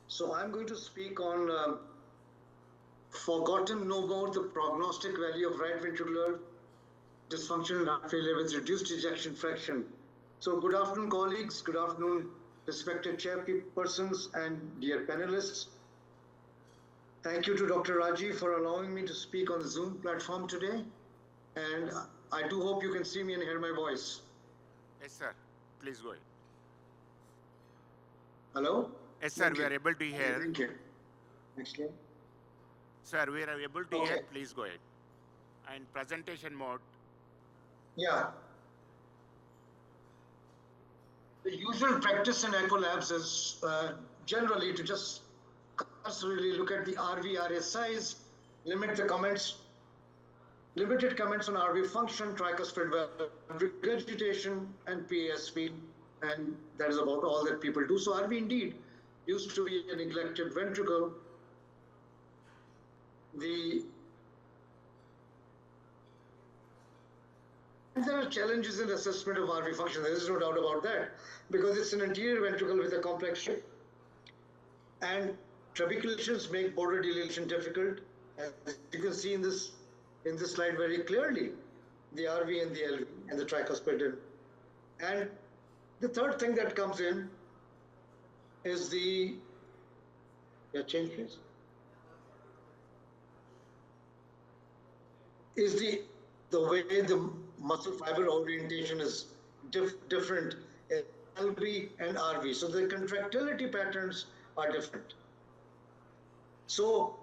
So I'm going to speak on forgotten no more the prognostic value of right ventricular dysfunction and heart failure with reduced ejection fraction. So good afternoon, colleagues. Good afternoon, respected chairpersons and dear panelists. Thank you to Dr. Raji for allowing me to speak on the Zoom platform today. And I do hope you can see me and hear my voice. Yes, sir. Please go ahead. Hello? Yes, sir. We are able to hear. Thank you. Next slide. Sir, we are able to hear. Please go ahead. And presentation mode. Yeah. The usual practice in echo labs is generally to just cursorily look at the RV-RA size, limited comments on RV function, tricuspid valve regurgitation, and PASP, and that is about all that people do. So RV indeed used to be a neglected ventricle. There are challenges in assessment of RV function. There is no doubt about that, because it's an anterior ventricle with a complex shape. And trabeculations make border dilation difficult. As you can see in this slide very clearly, the RV and the LV and the tricuspid. And the third thing that comes in is the, change please, is the way the muscle fiber orientation is different in LV and RV. So the contractility patterns are different. So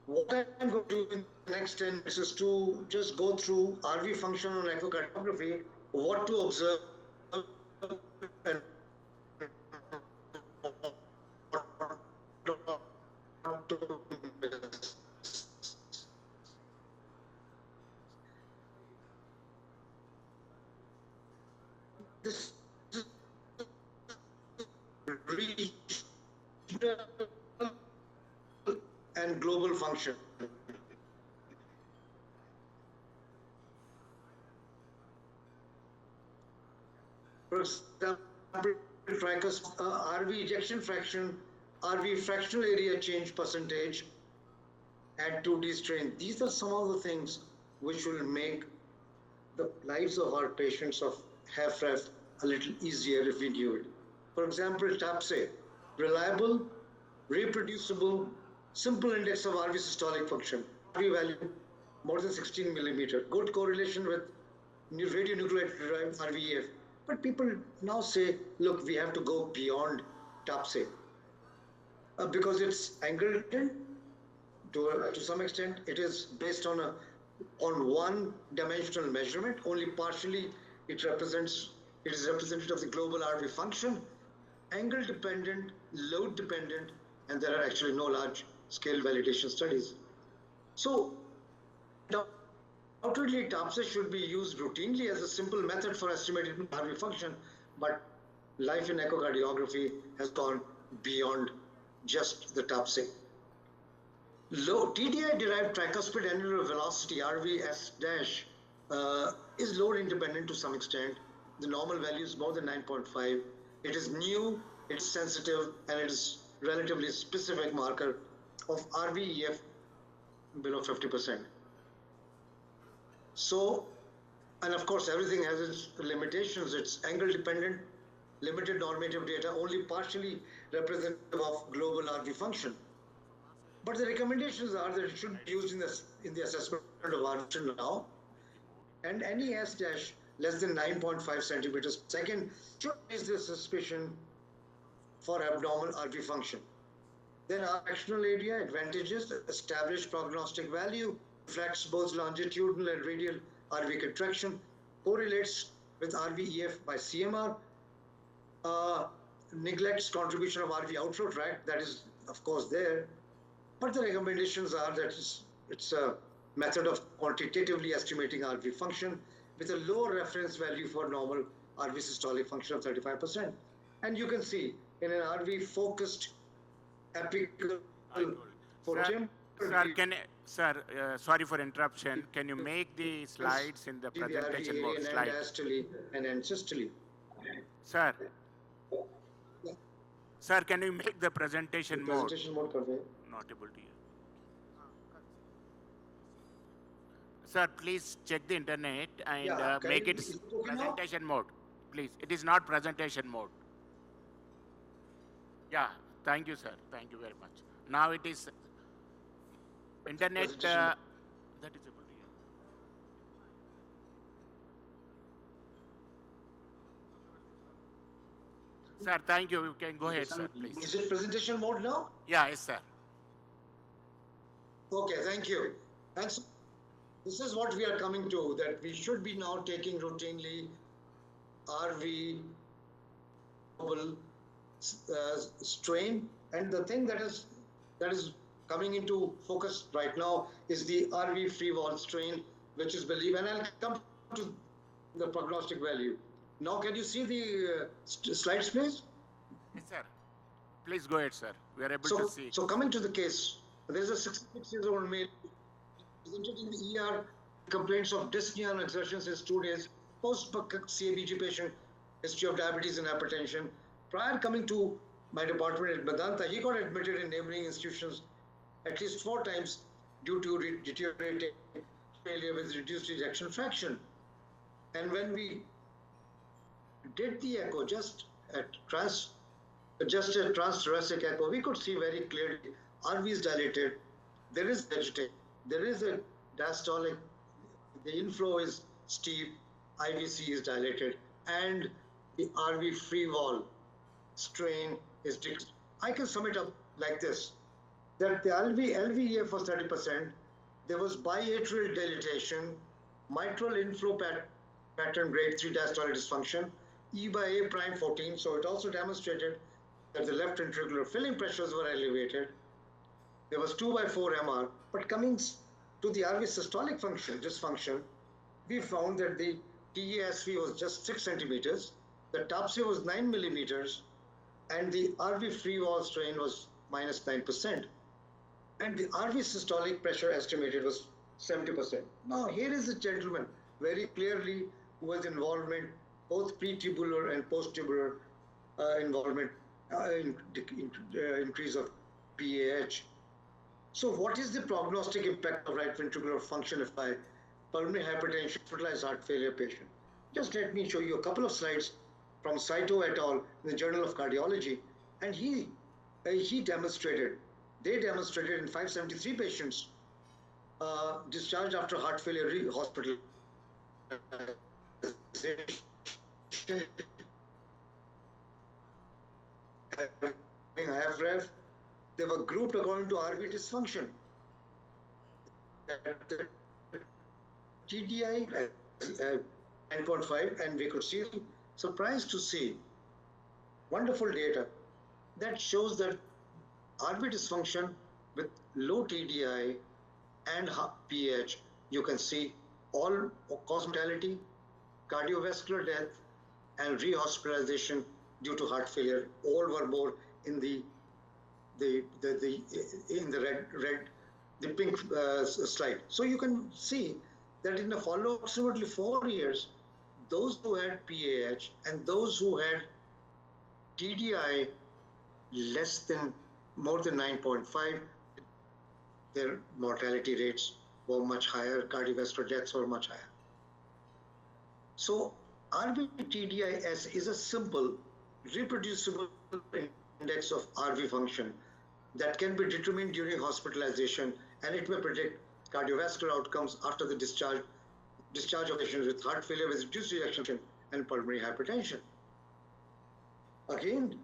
what I'm going to do in the next 10 minutes is to just go through RV function on echocardiography, what to observe, and this regional and global function. For example, RV ejection fraction, RV fractional area change percentage at 2D strain. These are some of the things which will make the lives of our patients of HFrEF a little easier if we knew it. For example, TAPSE, reliable, reproducible, simple index of RV systolic function, RV value more than 16 millimeter, good correlation with radionuclide derived RVEF. But people now say, look, we have to go beyond TAPSE because it's angled to some extent. It is based on one-dimensional measurement. Only partially it is representative of the global RV function, angle dependent, load dependent, and there are actually no large scale validation studies. So undoubtedly, TAPSE should be used routinely as a simple method for estimating RV function, but life in echocardiography has gone beyond just the TAPSE. Low TDI-derived tricuspid annular velocity, RVS-, is load independent to some extent. The normal value is more than 9.5. It is new, it's sensitive, and it is relatively specific marker of RVEF below 50%. So, and of course, everything has its limitations. It's angle dependent, limited normative data, only partially representative of global RV function. But the recommendations are that it should be used in the assessment of RV function now. And any S dash less than 9.5 centimeters per second should raise the suspicion for abnormal RV function. Then our fractional area advantages, established prognostic value, reflects both longitudinal and radial RV contraction, correlates with RVEF by CMR, neglects contribution of RV outflow tract, that is of course there, but the recommendations are that it's a method of quantitatively estimating RV function with a lower reference value for normal RV systolic function of 35%. And you can see in an RV focused apical Sir, sorry for interruption. Can you make the slides in the presentation mode? Diastole and systole. Sir. Sir, can you make the presentation mode? Presentation mode कर दे. Not able to hear. Sir, please check the internet and Yeah, make it is it okay now? presentation mode. Please, it is not presentation mode. Yeah, thank you, sir. Thank you very much. Now it is internet Presentation mode. that is able to hear. Sir, thank you. You can go ahead, sir, please. Is it presentation mode now? Yeah, yes, sir. Okay, thank you. And so this is what we are coming to, that we should be now taking routinely RV strain, and the thing that is coming into focus right now is the RV-FrEFD strain, which is believed, and I'll come to the prognostic value. Now, can you see the slides, please? Yes, sir. Please go ahead, sir. We are able to see. So coming to the case, there's a 66-year-old male presented in the ER, complaints of dyspnea and exertion since 2 days, post-CABG patient, history of diabetes and hypertension. Prior coming to my department at Medanta, he got admitted in neighboring institutions at least 4 times due to deteriorating failure with reduced ejection fraction. And when we did the echo, just a transthoracic echo, we could see very clearly RV is dilated, there is vegetation, there is a diastolic, the inflow is steep, IVC is dilated, and the RV-FrEFD strain is decreased. I can sum it up like this, that the LVEF was 30%, there was biatrial dilatation, mitral inflow pattern grade 3 diastolic dysfunction, E by A prime 14, so it also demonstrated that the left ventricular filling pressures were elevated. There was 2 by 4 MR, but coming to the RV systolic dysfunction, we found that the TESV was just 6 centimeters, the TAPSE was 9 millimeters, and the RV-FrEFD strain was minus 9%. And the RV systolic pressure estimated was 70%. Now, here is a gentleman very clearly who has involvement, both pre-tubular and post-tubular involvement, increase of PAH. So what is the prognostic impact of right ventricular function if I pulmonary hypertension, hospitalized heart failure patient? Just let me show you a couple of slides from Saito et al. In the Journal of Cardiology, and they demonstrated in 573 patients discharged after heart failure hospital. HFrEF, they were grouped according to RV dysfunction. TDI 9.5, and we could see, surprised to see, wonderful data that shows that RV dysfunction with low TDI and PH, you can see all cause mortality, cardiovascular death, and rehospitalization due to heart failure. All were more in the pink slide. So you can see that in the follow approximately 4 years, those who had PAH and those who had TDI more than 9.5, their mortality rates were much higher, cardiovascular deaths were much higher. So RV-TDIS is a simple, reproducible index of RV function that can be determined during hospitalization, and it may predict cardiovascular outcomes after the discharge of patients with heart failure with reduced ejection and pulmonary hypertension. Again,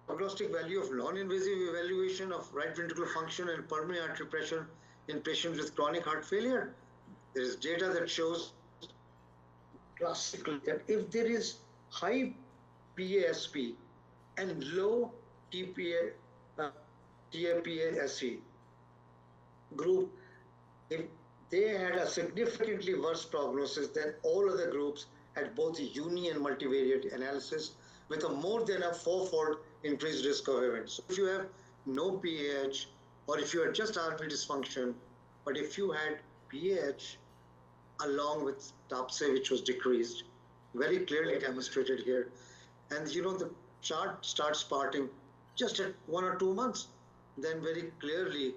prognostic value of non-invasive evaluation of right ventricular function and pulmonary artery pressure in patients with chronic heart failure. There is data that shows drastically that if there is high PASP and low TAPSE group, if they had a significantly worse prognosis than all other groups at both the uni and multivariate analysis, with a more than a 4-fold increased risk of events. So if you have no PAH, or if you had just RV dysfunction, but if you had PAH along with TAPSE, which was decreased, very clearly demonstrated here, and the chart starts parting just at 1 or 2 months, then very clearly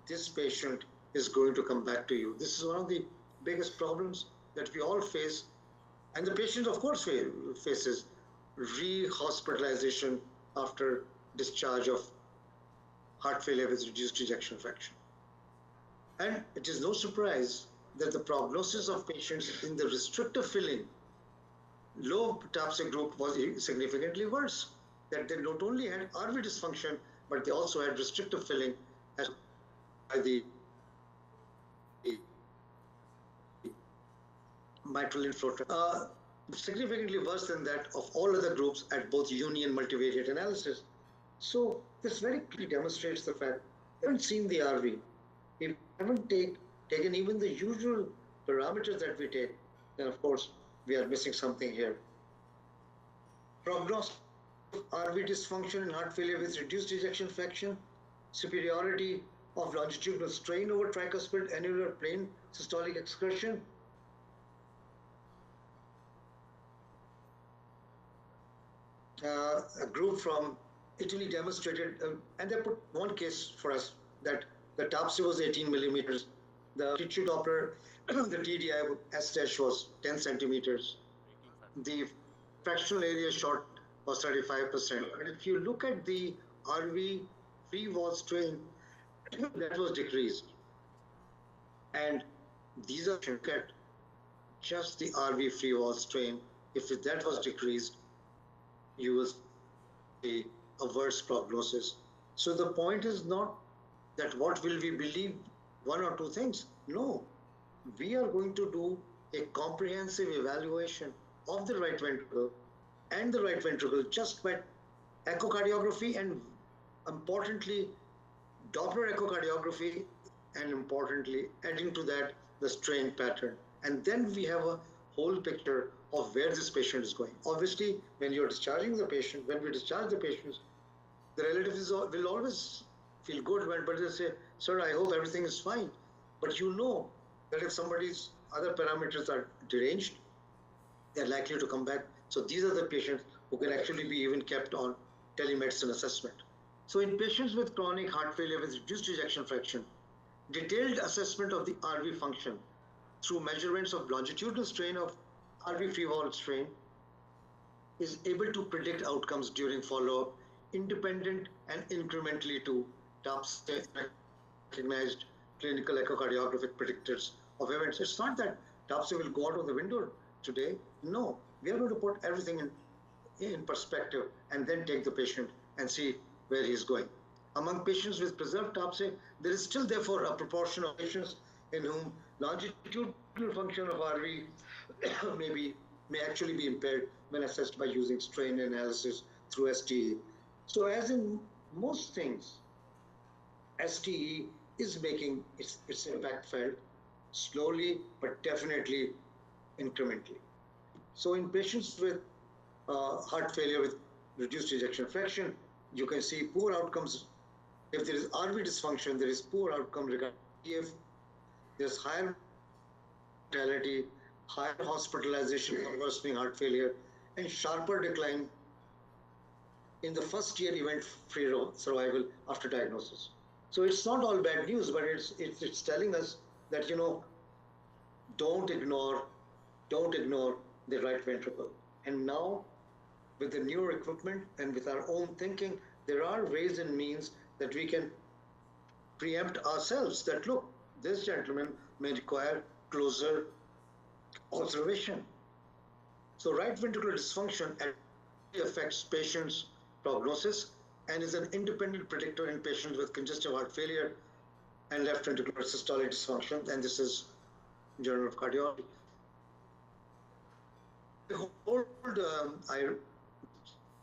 this patient is going to come back to you. This is one of the biggest problems that we all face. And the patient, of course, faces re-hospitalization after discharge of heart failure with reduced ejection fraction. And it is no surprise that the prognosis of patients in the restrictive filling low TAPSE group was significantly worse. That they not only had RV dysfunction, but they also had restrictive filling as by the mitral inflow. Significantly worse than that of all other groups at both uni and multivariate analysis. So this very clearly demonstrates the fact we haven't seen the RV. If we haven't taken even the usual parameters that we take, then of course we are missing something here. Prognosis of RV dysfunction in heart failure with reduced ejection fraction, superiority of longitudinal strain over tricuspid annular plane systolic excursion. A group from Italy demonstrated, and they put one case for us that the TAPSE was 18 millimeters. The tissue Doppler, the TDI S dash was 10 centimeters. The fractional area short was 35%. But if you look at the RV free wall strain, that was decreased. And these are look at just the RV free wall strain. If that was decreased, you will see a worse prognosis. So the point is not that what will we believe, one or two things. No, we are going to do a comprehensive evaluation of the right ventricle and the right ventricle just by echocardiography and importantly Doppler echocardiography, and importantly adding to that the strain pattern. And then we have a whole picture of where this patient is going. Obviously, when you're discharging the patient, when we discharge the patients, the relatives will always feel good, but they say, sir, I hope everything is fine. But you know that if somebody's other parameters are deranged, they're likely to come back. So these are the patients who can actually be even kept on telemedicine assessment. So in patients with chronic heart failure with reduced ejection fraction, detailed assessment of the RV function through measurements of longitudinal strain of RV free wall strain is able to predict outcomes during follow-up, independent and incrementally to TAPSE recognized clinical echocardiographic predictors of events. It's not that TAPSE will go out of the window today. No, we are going to put everything in perspective and then take the patient and see where he is going. Among patients with preserved TAPSE, there is still therefore a proportion of patients in whom longitudinal function of RV may actually be impaired when assessed by using strain analysis through STE. So as in most things, STE is making its impact felt slowly, but definitely incrementally. So in patients with heart failure with reduced ejection fraction, you can see poor outcomes. If there is RV dysfunction, there is poor outcome regarding EF. There's higher mortality, higher hospitalization for worsening heart failure, and sharper decline in the first year event-free survival after diagnosis. So it's not all bad news, but it's telling us that, you know, don't ignore the right ventricle. And now, with the newer equipment and with our own thinking, there are ways and means that we can preempt ourselves that, look, this gentleman may require closer observation. So right ventricular dysfunction affects patients' prognosis and is an independent predictor in patients with congestive heart failure and left ventricular systolic dysfunction. And this is Journal of Cardiology.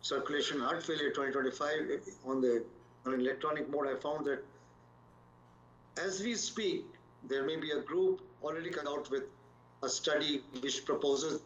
Circulation heart failure 2025 on an electronic mode, I found that as we speak, there may be a group already come out with a study which proposes